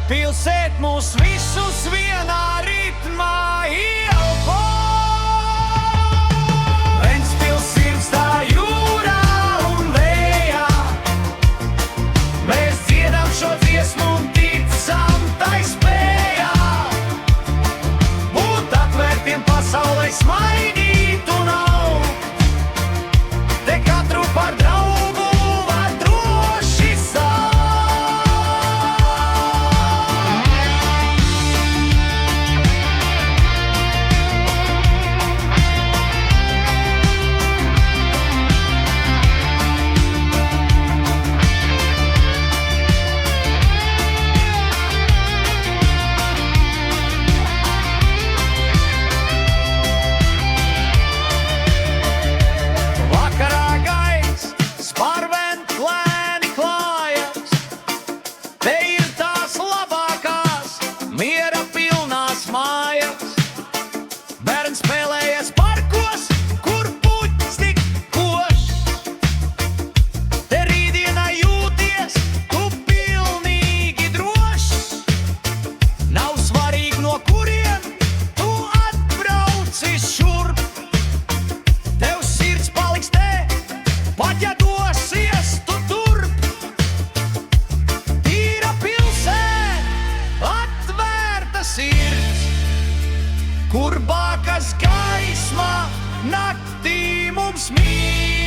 pilsēt mūs visus vienā ritmā ielpo. Ventspils sirds tā jūrā un lejā, mēs dziedam šo dziesmu un ticam tai spējā. Būt atvērtiem pasaulei, smaidīt un augt, te katru par draugu var droši saukt. Vakarā gaiss sparvent lēni klājas, te ir tās labākās, miera pilnās mājas. Bērns spēlējas parkos, kur puķis tik košs, te rītdienā jūties tu pilnīgi drošs. Nav svarīgi, no kuriem tu atbrauci šurp, tev sirds paliks te, pat ja dosies tu turp. Tīra pilsēta, atvērta sirds, kur bākas gaisma naktī mums mīl.